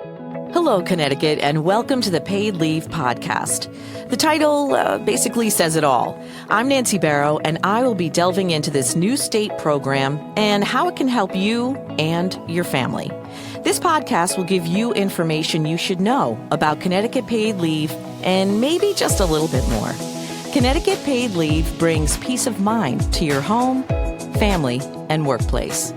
Hello, Connecticut, and welcome to the Paid Leave podcast. The title basically says it all. I'm Nancy Barrow, and I will be delving into this new state program and how it can help you and your family. This podcast will give you information you should know about Connecticut Paid Leave and maybe just a little bit more. Connecticut Paid Leave brings peace of mind to your home, family, and workplace.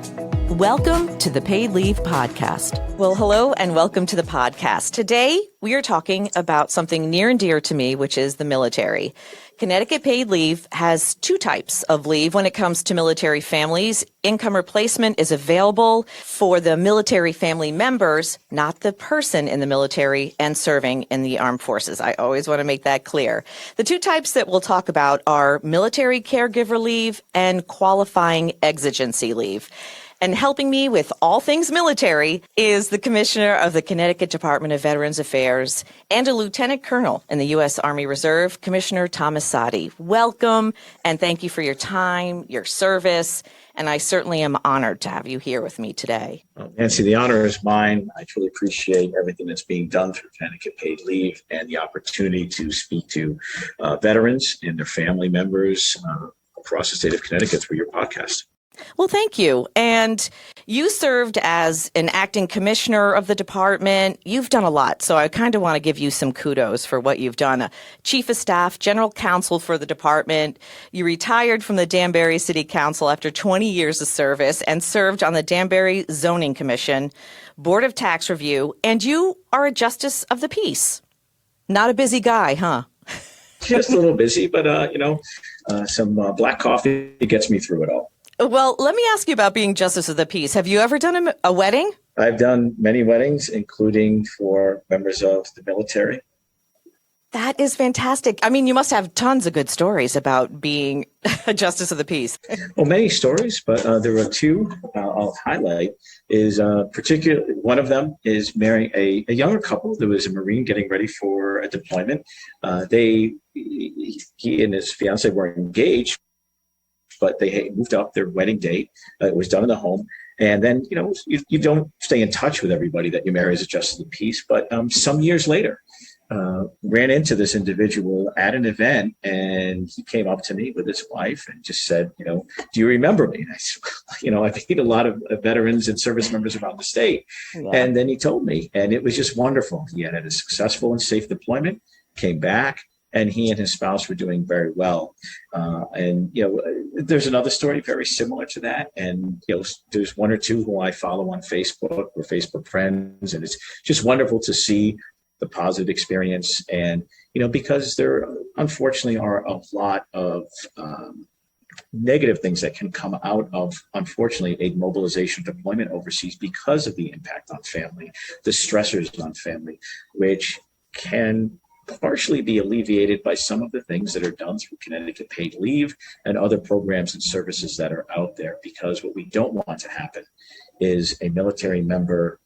Welcome to the Paid Leave podcast. Well, hello and welcome to the podcast. Today, we are talking about something near and dear to me, which is the military. Connecticut Paid Leave has two types of leave when it comes to military families. Income replacement is available for the military family members, not the person in the military and serving in the armed forces. I always want to make that clear. The two types that we'll talk about are military caregiver leave and qualifying exigency leave. And helping me with all things military is the Commissioner of the Connecticut Department of Veterans Affairs and a Lieutenant Colonel in the U.S. Army Reserve, Commissioner Thomas Saadi. Welcome, and thank you for your time, your service, and I certainly am honored to have you here with me today. Well, Nancy, the honor is mine. I truly appreciate everything that's being done through Connecticut Paid Leave and the opportunity to speak to veterans and their family members across the state of Connecticut through your podcast. Well, thank you. And you served as an acting commissioner of the department. You've done a lot, so I kind of want to give you some kudos for what you've done. A chief of staff, general counsel for the department. You retired from the Danbury City Council after 20 years of service and served on the Danbury Zoning Commission, Board of Tax Review, and you are a justice of the peace. Not a busy guy, huh? Just a little busy, but, some black coffee gets me through it all. Well, let me ask you about being Justice of the Peace. Have you ever done a wedding? I've done many weddings, including for members of the military. That is fantastic. I mean, you must have tons of good stories about being a Justice of the Peace. Well, many stories, but there are two I'll highlight. Is particularly one of them is marrying a younger couple. There was a Marine getting ready for a deployment. He and his fiancée were engaged, but they had moved up their wedding date. It was done in the home. And then, you don't stay in touch with everybody that you marry as a justice of the peace. But some years later, ran into this individual at an event, and he came up to me with his wife and just said, do you remember me? And I said, I've met a lot of veterans and service members around the state. Yeah. And then he told me, and it was just wonderful. He had a successful and safe deployment, came back, and he and his spouse were doing very well. There's another story very similar to that. And, there's one or two who I follow on Facebook. We're Facebook friends. And it's just wonderful to see the positive experience. And, because there unfortunately are a lot of negative things that can come out of, unfortunately, a mobilization deployment overseas because of the impact on family, the stressors on family, which can partially be alleviated by some of the things that are done through Connecticut Paid Leave and other programs and services that are out there. Because what we don't want to happen is a military member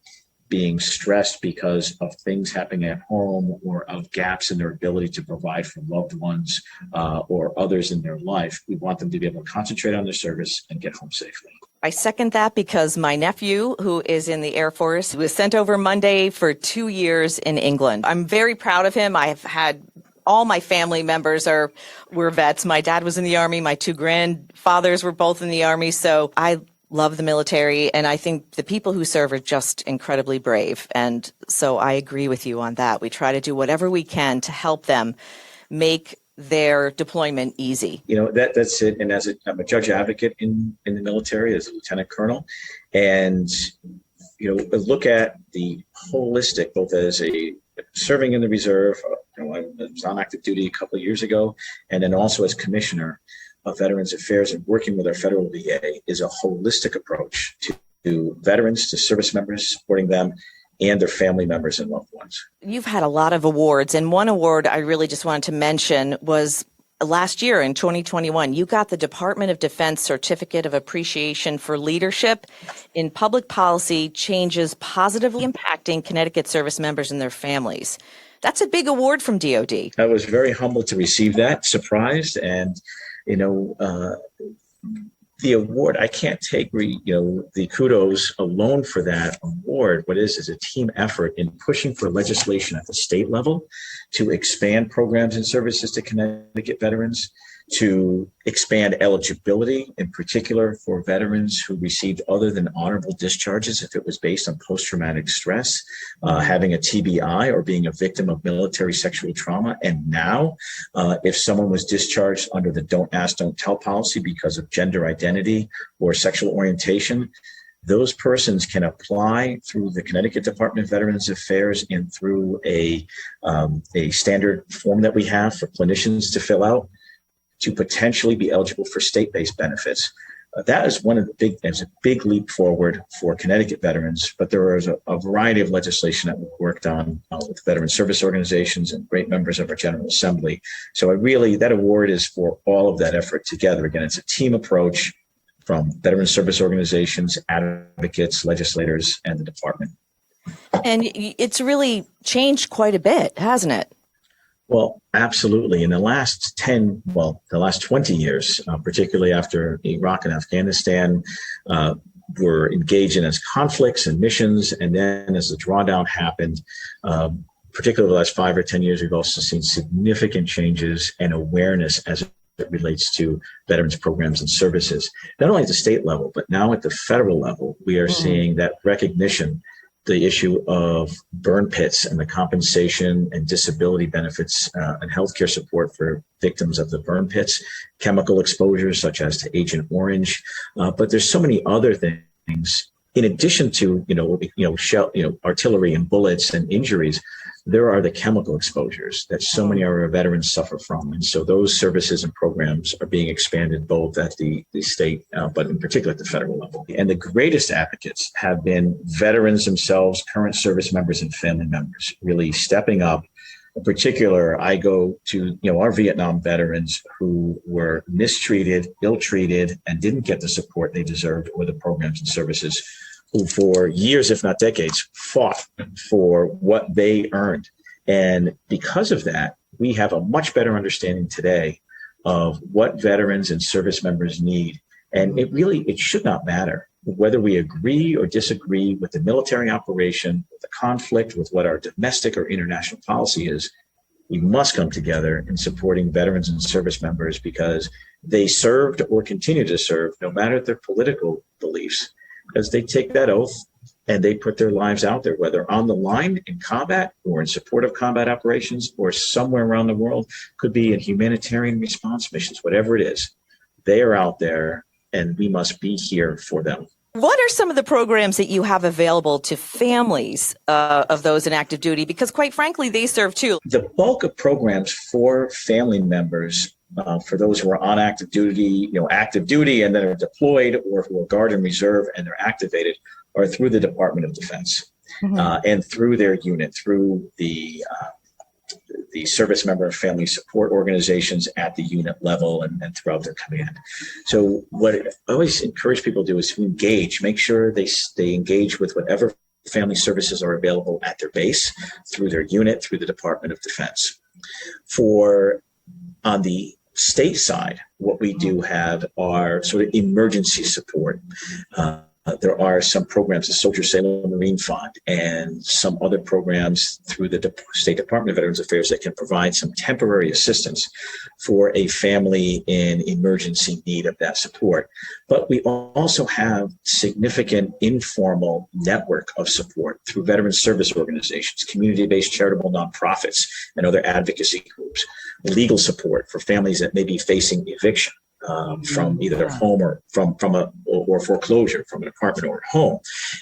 being stressed because of things happening at home or of gaps in their ability to provide for loved ones or others in their life. We want them to be able to concentrate on their service and get home safely. I second that because my nephew, who is in the Air Force, was sent over Monday for 2 years in England. I'm very proud of him. I've had all my family members were vets. My dad was in the Army. My two grandfathers were both in the Army. So I love the military. And I think the people who serve are just incredibly brave. And so I agree with you on that. We try to do whatever we can to help them make their deployment easy. That's it. And I'm a judge advocate in the military as a lieutenant colonel, and look at the holistic, both as a serving in the reserve. I was on active duty a couple of years ago, and then also as commissioner of Veterans Affairs and working with our federal VA is a holistic approach to veterans, to service members, supporting them and their family members and loved ones. You've had a lot of awards, and one award I really just wanted to mention was last year in 2021. You got the Department of Defense Certificate of Appreciation for Leadership in Public Policy Changes Positively Impacting Connecticut Service Members and Their Families. That's a big award from DOD. I was very humbled to receive that, surprised, and the award, I can't take the kudos alone for that award. What is a team effort in pushing for legislation at the state level to expand programs and services to Connecticut veterans, to expand eligibility, in particular for veterans who received other than honorable discharges if it was based on post-traumatic stress, having a TBI, or being a victim of military sexual trauma. And now, if someone was discharged under the don't ask, don't tell policy because of gender identity or sexual orientation, those persons can apply through the Connecticut Department of Veterans Affairs and through a standard form that we have for clinicians to fill out, to potentially be eligible for state-based benefits. That is a big leap forward for Connecticut veterans, but there is a variety of legislation that we've worked on with veteran service organizations and great members of our General Assembly. So that award is for all of that effort together. Again, it's a team approach from veteran service organizations, advocates, legislators, and the department. And it's really changed quite a bit, hasn't it? Well, absolutely. In the last 20 years, particularly after Iraq and Afghanistan were engaged in as conflicts and missions, and then as the drawdown happened, particularly the last 5 or 10 years, we've also seen significant changes and awareness as it relates to veterans programs and services, not only at the state level, but now at the federal level. We are seeing that recognition, the issue of burn pits and the compensation and disability benefits and healthcare support for victims of the burn pits, chemical exposures such as to Agent Orange. But there's so many other things in addition to, artillery and bullets and injuries. There are the chemical exposures that so many of our veterans suffer from. And so those services and programs are being expanded both at the state, but in particular at the federal level. And the greatest advocates have been veterans themselves, current service members and family members, really stepping up. In particular, I go to, our Vietnam veterans who were mistreated, ill-treated, and didn't get the support they deserved or the programs and services, who for years, if not decades, fought for what they earned. And because of that, we have a much better understanding today of what veterans and service members need. And it should not matter whether we agree or disagree with the military operation, with the conflict, with what our domestic or international policy is. We must come together in supporting veterans and service members because they served or continue to serve no matter their political beliefs, because they take that oath and they put their lives out there, whether on the line in combat or in support of combat operations or somewhere around the world, could be in humanitarian response missions, whatever it is. They are out there and we must be here for them. What are some of the programs that you have available to families of those in active duty? Because quite frankly, they serve too. The bulk of programs for family members, for those who are on active duty and then are deployed, or who are Guard and Reserve and they're activated, are through the Department of Defense and through their unit, through the service member and family support organizations at the unit level and throughout their command. So what I always encourage people to do is to engage, make sure they engage with whatever family services are available at their base, through their unit, through the Department of Defense. On the state side, what we do have are sort of emergency support. There are some programs, the Soldier Sailor Marine Fund, and some other programs through the State Department of Veterans Affairs that can provide some temporary assistance for a family in emergency need of that support. But we also have significant informal network of support through veteran service organizations, community-based charitable nonprofits, and other advocacy groups, legal support for families that may be facing eviction from either home or from foreclosure from an apartment or a home.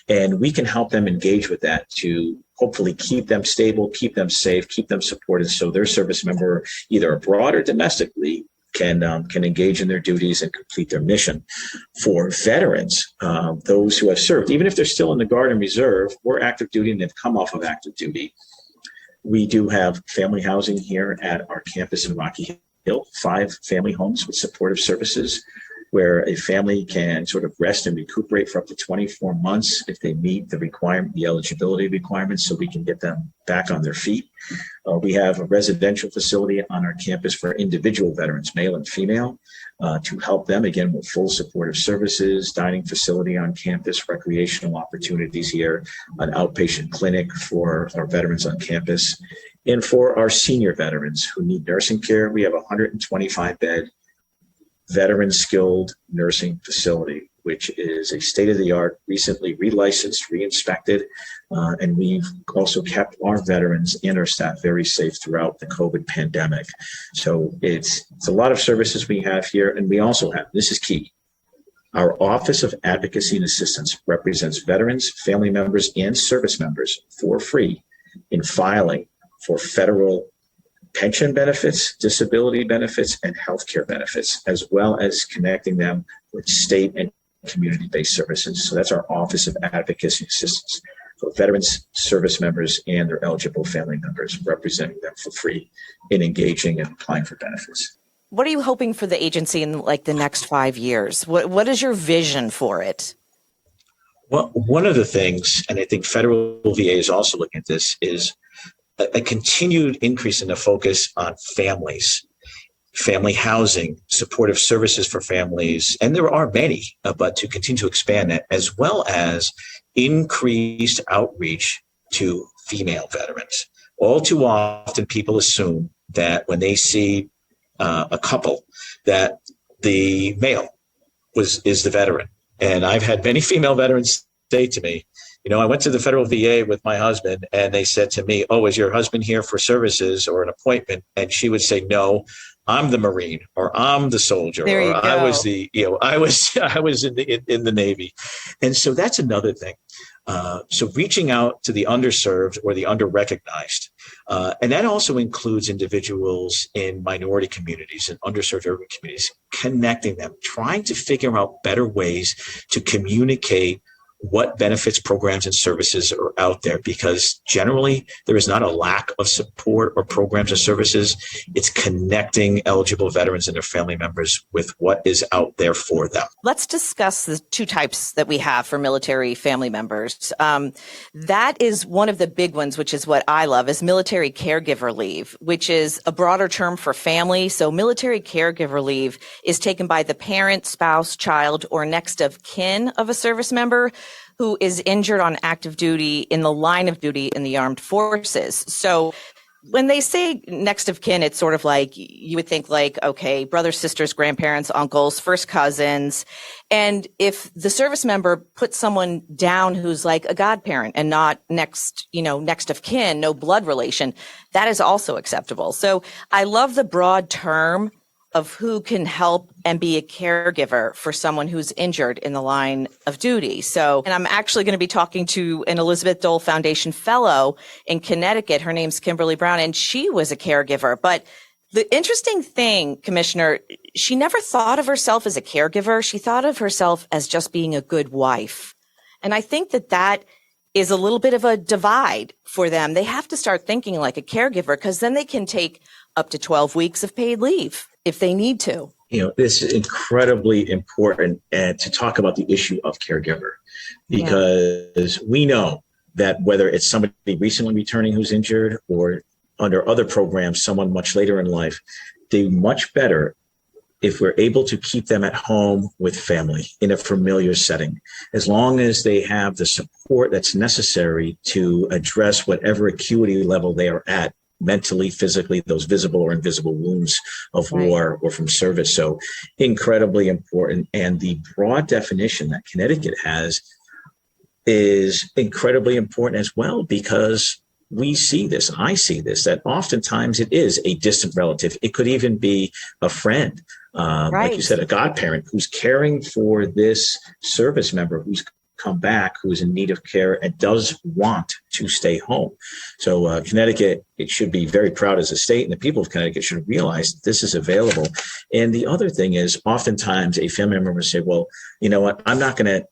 And we can help them engage with that to hopefully keep them stable, keep them safe, keep them supported, so their service member, either abroad or domestically, can engage in their duties and complete their mission. For veterans, those who have served, even if they're still in the Guard and Reserve or active duty and they've come off of active duty, we do have family housing here at our campus in Rocky Hill, 5 family homes with supportive services. where a family can sort of rest and recuperate for up to 24 months if they meet the eligibility requirements, so we can get them back on their feet. We have a residential facility on our campus for individual veterans, male and female, to help them, again, with full supportive services, dining facility on campus, recreational opportunities here, an outpatient clinic for our veterans on campus. And for our senior veterans who need nursing care, we have a 125-bed veteran skilled nursing facility, which is a state-of-the-art, recently relicensed, re-inspected, and we've also kept our veterans and our staff very safe throughout the COVID pandemic. So it's a lot of services we have here, and we also have, this is key, our Office of Advocacy and Assistance represents veterans, family members, and service members for free in filing for federal pension benefits, disability benefits, and healthcare benefits, as well as connecting them with state and community-based services. So that's our Office of Advocacy and Assistance for veterans, service members, and their eligible family members, representing them for free in engaging and applying for benefits. What are you hoping for the agency in like the next 5 years? What is your vision for it? Well, one of the things, and I think federal VA is also looking at this, is a continued increase in the focus on families, family housing, supportive services for families, and there are many, but to continue to expand that, as well as increased outreach to female veterans. All too often, people assume that when they see a couple, that the male is the veteran. And I've had many female veterans say to me, I went to the federal VA with my husband and they said to me, "Oh, is your husband here for services or an appointment?" And she would say, "No, I'm the Marine, or I'm the soldier, or I was I was in the Navy." And so that's another thing. So reaching out to the underserved or the underrecognized, and that also includes individuals in minority communities and underserved urban communities, connecting them, trying to figure out better ways to communicate what benefits, programs, and services are out there, because generally there is not a lack of support or programs or services. It's connecting eligible veterans and their family members with what is out there for them. Let's discuss the two types that we have for military family members. That is one of the big ones, which is what I love, is military caregiver leave, which is a broader term for family. So military caregiver leave is taken by the parent, spouse, child, or next of kin of a service member who is injured on active duty in the line of duty in the armed forces. So when they say next of kin, it's sort of like, you would think like, okay, brothers, sisters, grandparents, uncles, first cousins. And if the service member puts someone down who's like a godparent and not next of kin, no blood relation, that is also acceptable. So I love the broad term of who can help and be a caregiver for someone who's injured in the line of duty. So, and I'm actually going to be talking to an Elizabeth Dole Foundation fellow in Connecticut. Her name's Kimberly Brown, and she was a caregiver. But the interesting thing, Commissioner, she never thought of herself as a caregiver. She thought of herself as just being a good wife. And I think that is a little bit of a divide for them. They have to start thinking like a caregiver, because then they can take up to 12 weeks of paid leave if they need to. This is incredibly important to talk about the issue of caregiver, because we know that whether it's somebody recently returning who's injured or under other programs, someone much later in life, they much better if we're able to keep them at home with family in a familiar setting, as long as they have the support that's necessary to address whatever acuity level they are at, mentally, physically, those visible or invisible wounds of war or from service. So incredibly important. And the broad definition that Connecticut has is incredibly important as well, because we see this, I see this, that oftentimes it is a distant relative. It could even be a friend, like you said, a godparent who's caring for this service member who's come back, who is in need of care and does want to stay home. So Connecticut, it should be very proud as a state, and the people of Connecticut should realize this is available. And the other thing is, oftentimes a family member will say, well, you know what, I'm not going to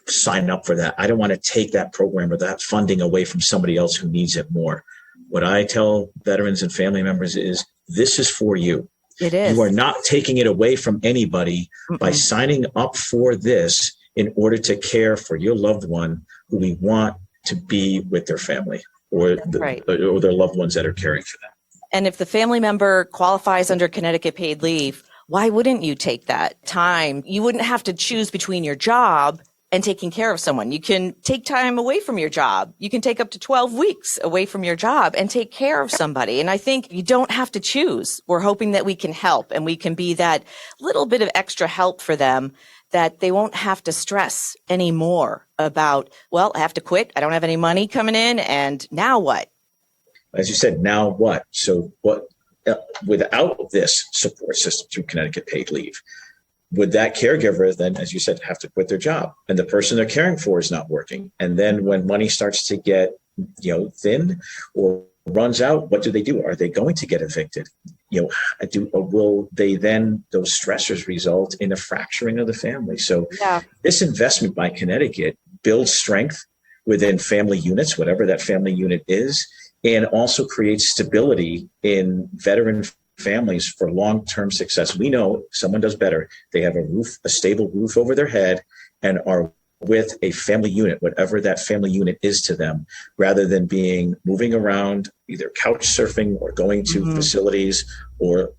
sign up for that. I don't want to take that program or that funding away from somebody else who needs it more. What I tell veterans and family members is, this is for you. It is. You are not taking it away from anybody by signing up for this in order to care for your loved one who we want to be with their family or their loved ones that are caring for them. And if the family member qualifies under Connecticut Paid Leave, why wouldn't you take that time? You wouldn't have to choose between your job and taking care of someone. You can take time away from your job. You can take up to 12 weeks away from your job and take care of somebody. And I think you don't have to choose. We're hoping that we can help and we can be that little bit of extra help for them, that they won't have to stress anymore about, well, I have to quit. I don't have any money coming in. And now what? As you said, now what? So what, without this support system through Connecticut Paid Leave, would that caregiver then, as you said, have to quit their job, and the person they're caring for is not working? And then when money starts to get, thin or runs out, what do? Are they going to get evicted? Will they then, those stressors result in a fracturing of the family? So this investment by Connecticut builds strength within family units, whatever that family unit is, and also creates stability in veteran families for long-term success. We know someone does better. They have a stable roof over their head, and are with a family unit, whatever that family unit is to them, rather than moving around, either couch surfing or going to facilities, or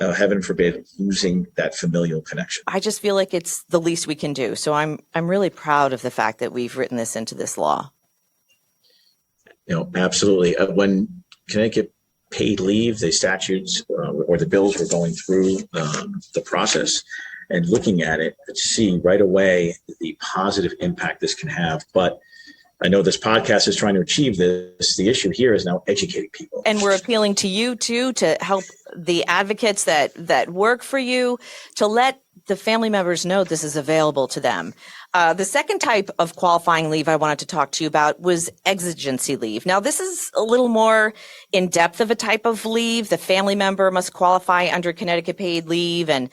heaven forbid, losing that familial connection. I just feel like it's the least we can do. So I'm really proud of the fact that we've written this into this law. Absolutely. When Connecticut Paid Leave, the statutes or the bills were going through the process and looking at it, to see right away the positive impact this can have. But I know this podcast is trying to achieve this. The issue here is now educating people. And we're appealing to you, too, to help the advocates that work for you, to let the family members know this is available to them. The second type of qualifying leave I wanted to talk to you about was exigency leave. Now, this is a little more in depth of a type of leave. The family member must qualify under Connecticut Paid Leave, and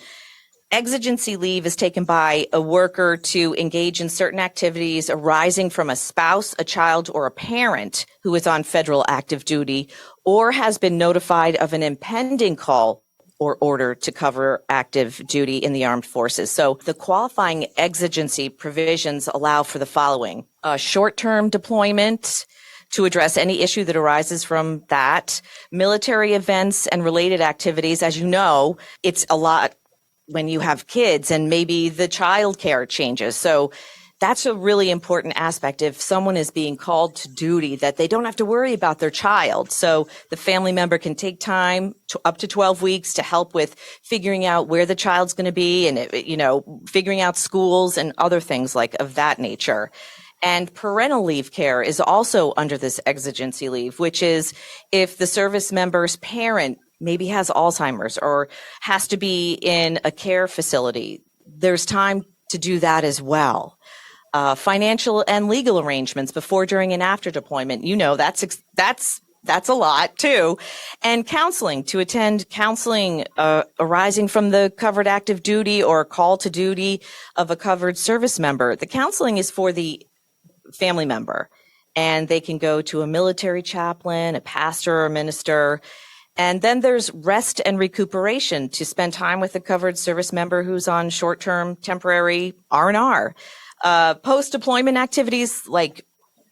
exigency leave is taken by a worker to engage in certain activities arising from a spouse, a child, or a parent who is on federal active duty or has been notified of an impending call or order to cover active duty in the armed forces. So the qualifying exigency provisions allow for the following: short-term deployment to address any issue that arises from that, military events and related activities. As you know, it's a lot when you have kids and maybe the child care changes. So that's a really important aspect. If someone is being called to duty, that they don't have to worry about their child. So the family member can take time up to 12 weeks to help with figuring out where the child's going to be and, figuring out schools and other things like of that nature. And parental leave care is also under this exigency leave, which is if the service member's parent maybe has Alzheimer's or has to be in a care facility, there's time to do that as well. Financial and legal arrangements before, during, and after deployment. That's a lot too. And counseling, to attend counseling arising from the covered active duty or call to duty of a covered service member. The counseling is for the family member, and they can go to a military chaplain, a pastor or minister. And then there's rest and recuperation, to spend time with a covered service member who's on short-term temporary R&R. Post-deployment activities like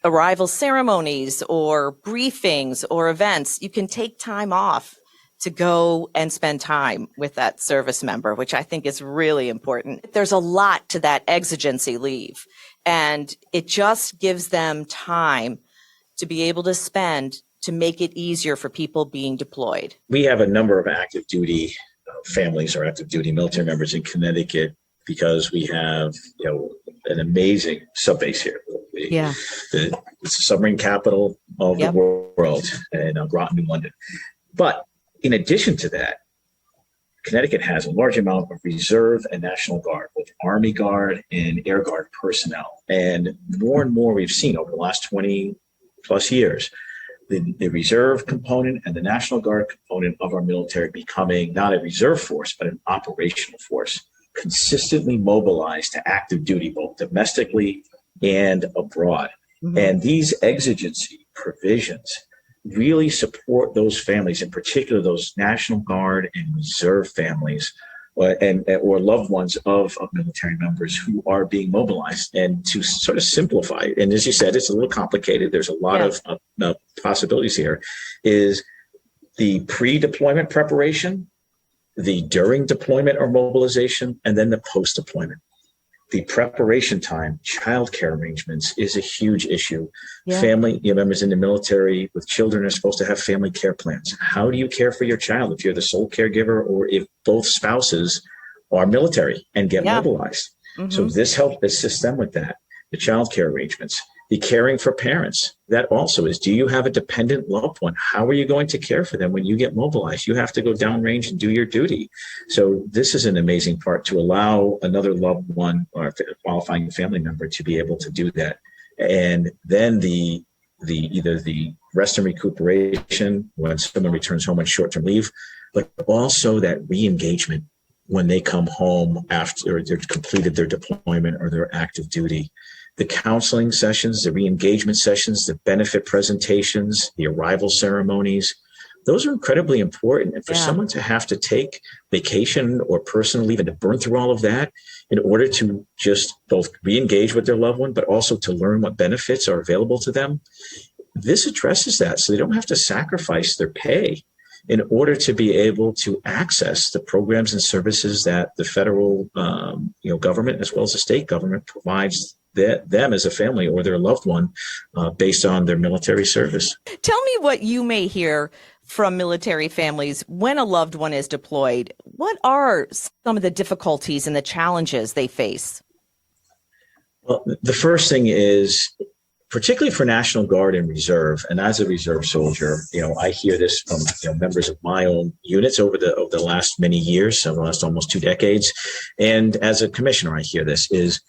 arrival ceremonies or briefings or events, you can take time off to go and spend time with that service member, which I think is really important. There's a lot to that exigency leave, and it just gives them time to be able to spend to make it easier for people being deployed. We have a number of active duty families or active duty military members in Connecticut because we have, an amazing subbase here. It's the submarine capital of the world, in Groton, New London. But in addition to that, Connecticut has a large amount of Reserve and National Guard, both Army Guard and Air Guard personnel. And more we've seen over the last 20 plus years, the Reserve component and the National Guard component of our military becoming not a reserve force, but an operational force, consistently mobilized to active duty, both domestically and abroad. Mm-hmm. And these exigency provisions really support those families, in particular those National Guard and Reserve families, or loved ones of military members who are being mobilized, and to sort of simplify it. And as you said, it's a little complicated. There's a lot of possibilities here. Is the pre-deployment preparation, the during deployment or mobilization, and then the post-deployment. The preparation time, childcare arrangements is a huge issue. Yeah. Family members in the military with children are supposed to have family care plans. How do you care for your child if you're the sole caregiver or if both spouses are military and get mobilized? Mm-hmm. So this helps assist them with that. The childcare arrangements, the caring for parents. That also is, do you have a dependent loved one? How are you going to care for them when you get mobilized? You have to go downrange and do your duty. So this is an amazing part, to allow another loved one or a qualifying family member to be able to do that. And then either the rest and recuperation when someone returns home on short-term leave, but also that re-engagement when they come home after they've completed their deployment or their active duty. The counseling sessions, the re-engagement sessions, the benefit presentations, the arrival ceremonies, those are incredibly important. And for someone to have to take vacation or personal leave and to burn through all of that in order to just both re-engage with their loved one, but also to learn what benefits are available to them, this addresses that. So they don't have to sacrifice their pay in order to be able to access the programs and services that the federal government as well as the state government provides them as a family or their loved one based on their military service. Tell me what you may hear from military families when a loved one is deployed. What are some of the difficulties and the challenges they face? Well, the first thing is, particularly for National Guard and Reserve, and as a reserve soldier, I hear this from members of my own units over the last many years, the last almost 2 decades. And as a commissioner, I hear this is,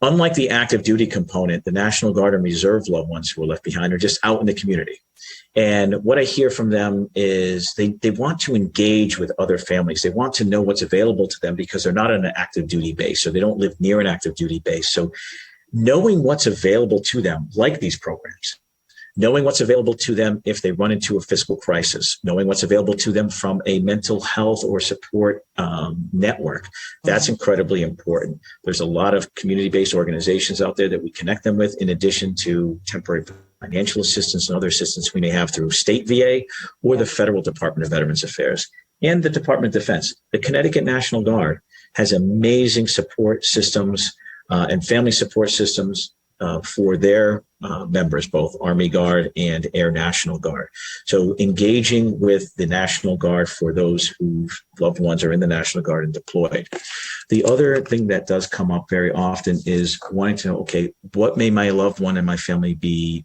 unlike the active duty component, the National Guard and Reserve loved ones who are left behind are just out in the community. And what I hear from them is they want to engage with other families. They want to know what's available to them because they're not on an active duty base, or they don't live near an active duty base. So knowing what's available to them, like these programs, knowing what's available to them if they run into a fiscal crisis, knowing what's available to them from a mental health or support network, that's incredibly important. There's a lot of community-based organizations out there that we connect them with, in addition to temporary financial assistance and other assistance we may have through state VA or the Federal Department of Veterans Affairs and the Department of Defense. The Connecticut National Guard has amazing support systems and family support systems for their members, both Army Guard and Air National Guard. So engaging with the National Guard for those whose loved ones are in the National Guard and deployed. The other thing that does come up very often is wanting to know, okay, what may my loved one and my family be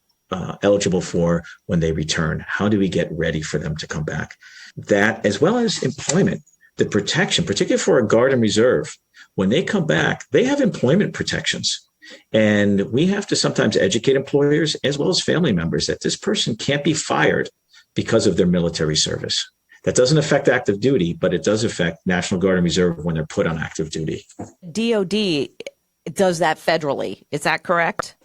eligible for when they return? How do we get ready for them to come back? That, as well as employment, the protection, particularly for a Guard and Reserve, when they come back, they have employment protections. And we have to sometimes educate employers as well as family members that this person can't be fired because of their military service. That doesn't affect active duty, but it does affect National Guard and Reserve when they're put on active duty. DOD does that federally. Is that correct?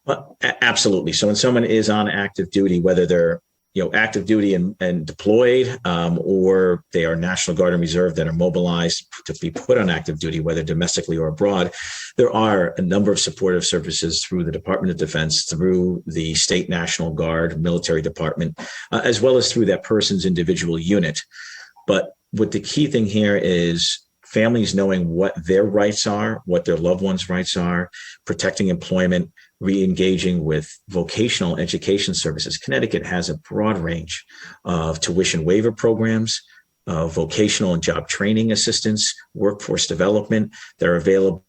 Well, absolutely. So when someone is on active duty, whether they're active duty and deployed, or they are National Guard and Reserve that are mobilized to be put on active duty, whether domestically or abroad, there are a number of supportive services through the Department of Defense, through the State National Guard Military Department, as well as through that person's individual unit. But what the key thing here is families knowing what their rights are, what their loved ones' rights are, protecting employment, re-engaging with vocational education services. Connecticut has a broad range of tuition waiver programs, vocational and job training assistance, workforce development that are available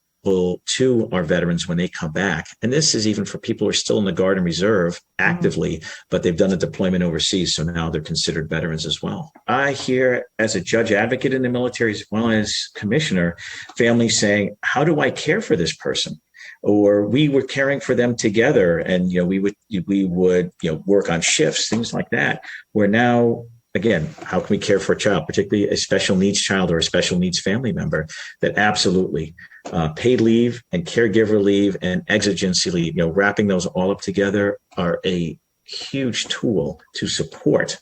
to our veterans when they come back. And this is even for people who are still in the Guard and Reserve actively, but they've done a deployment overseas, so now they're considered veterans as well. I hear, as a judge advocate in the military as well as commissioner, families saying, how do I care for this person? Or we were caring for them together, and we would work on shifts, things like that. Where now, again, how can we care for a child, particularly a special needs child or a special needs family member? That absolutely paid leave and caregiver leave and exigency leave, wrapping those all up together are a huge tool to support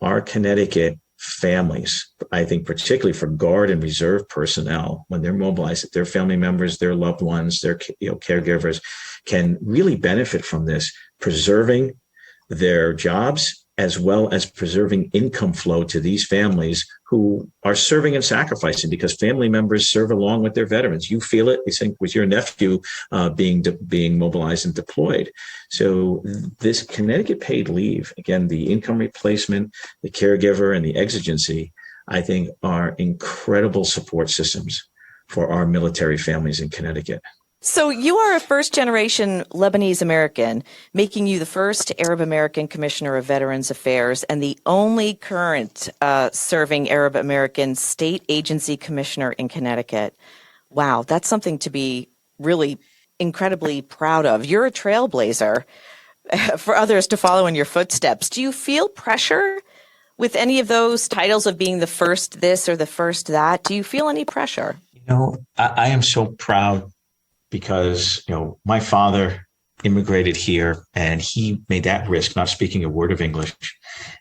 our Connecticut families. I think particularly for Guard and Reserve personnel, when they're mobilized, their family members, their loved ones, their caregivers can really benefit from this, preserving their jobs as well as preserving income flow to these families who are serving and sacrificing, because family members serve along with their veterans. You feel it, I think, with your nephew being mobilized and deployed. So this Connecticut Paid Leave, again, the income replacement, the caregiver, and the exigency, I think are incredible support systems for our military families in Connecticut. So you are a first-generation Lebanese American, making you the first Arab American Commissioner of Veterans Affairs and the only current serving Arab American state agency commissioner in Connecticut. Wow, that's something to be really incredibly proud of. You're a trailblazer for others to follow in your footsteps. Do you feel pressure with any of those titles of being the first this or the first that? Do you feel any pressure? I am so proud, because, my father immigrated here and he made that risk, not speaking a word of English.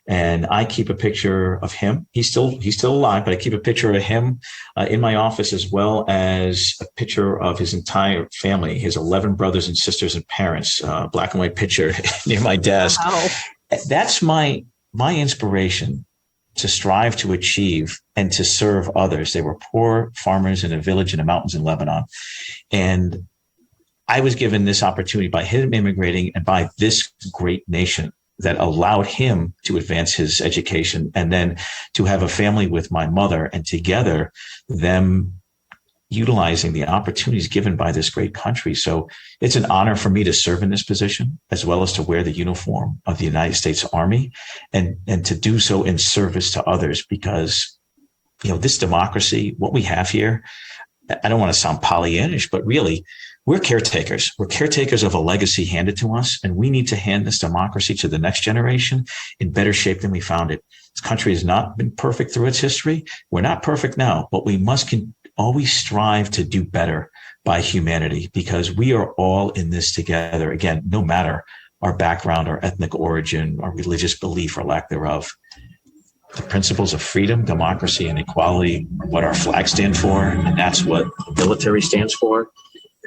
And I keep a picture of him. He's still alive, but I keep a picture of him in my office, as well as a picture of his entire family, his 11 brothers and sisters and parents, black and white picture near my desk. Wow. That's my inspiration to strive to achieve and to serve others. They were poor farmers in a village in the mountains in Lebanon. And I was given this opportunity by him immigrating and by this great nation that allowed him to advance his education, and then to have a family with my mother, and together them utilizing the opportunities given by this great country. So it's an honor for me to serve in this position, as well as to wear the uniform of the United States Army, and to do so in service to others, because, this democracy, what we have here, I don't want to sound Pollyannish, but really, we're caretakers. We're caretakers of a legacy handed to us, and we need to hand this democracy to the next generation in better shape than we found it. This country has not been perfect through its history. We're not perfect now, but we must always strive to do better by humanity, because we are all in this together. Again, no matter our background, our ethnic origin, our religious belief or lack thereof. The principles of freedom, democracy, and equality are what our flag stands for, and that's what the military stands for.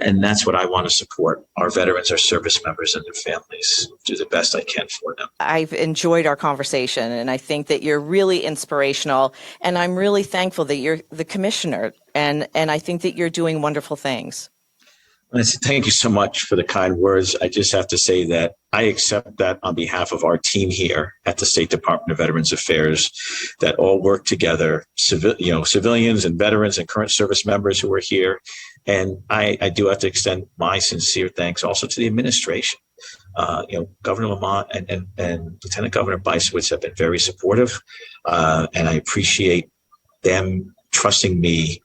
And that's what I want to support. Our veterans, our service members, and their families, do the best I can for them. I've enjoyed our conversation, and I think that you're really inspirational, and I'm really thankful that you're the commissioner, and I think that you're doing wonderful things. Thank you so much for the kind words. I just have to say that I accept that on behalf of our team here at the State Department of Veterans Affairs, that all work together, civilians and veterans and current service members who are here. And I do have to extend my sincere thanks also to the administration. Governor Lamont and Lieutenant Governor Bicewitz have been very supportive, and I appreciate them trusting me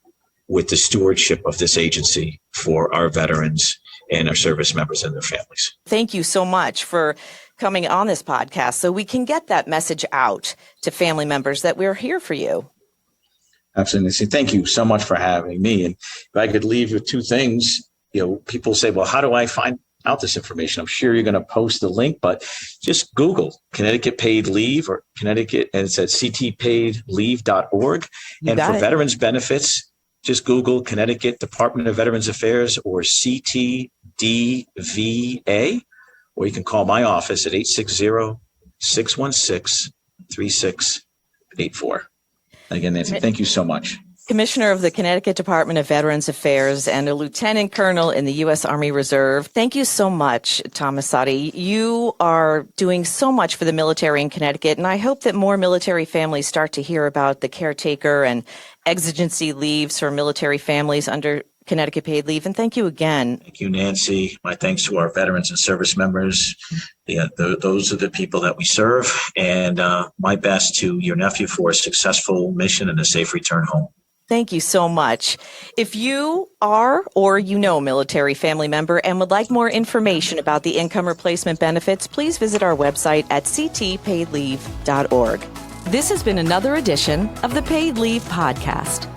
with the stewardship of this agency for our veterans and our service members and their families. Thank you so much for coming on this podcast so we can get that message out to family members that we're here for you. Absolutely. Thank you so much for having me. And if I could leave with two things, people say, well, how do I find out this information? I'm sure you're going to post the link, but just Google Connecticut Paid Leave or Connecticut, and it's at ctpaidleave.org. And for veterans benefits, just Google Connecticut Department of Veterans Affairs or CTDVA, or you can call my office at 860-616-3684. Again, Nancy, thank you so much. Commissioner of the Connecticut Department of Veterans Affairs and a Lieutenant Colonel in the U.S. Army Reserve. Thank you so much, Thomas Saadi. You are doing so much for the military in Connecticut, and I hope that more military families start to hear about the caretaker and exigency leaves for military families under Connecticut Paid Leave. And thank you again. Thank you, Nancy. My thanks to our veterans and service members. Those are the people that we serve. And my best to your nephew for a successful mission and a safe return home. Thank you so much. If you are or a military family member and would like more information about the income replacement benefits, please visit our website at ctpaidleave.org. This has been another edition of the Paid Leave Podcast.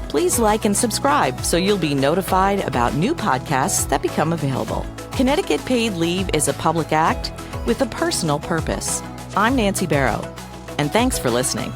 Please like and subscribe so you'll be notified about new podcasts that become available. Connecticut Paid Leave is a public act with a personal purpose. I'm Nancy Barrow, and thanks for listening.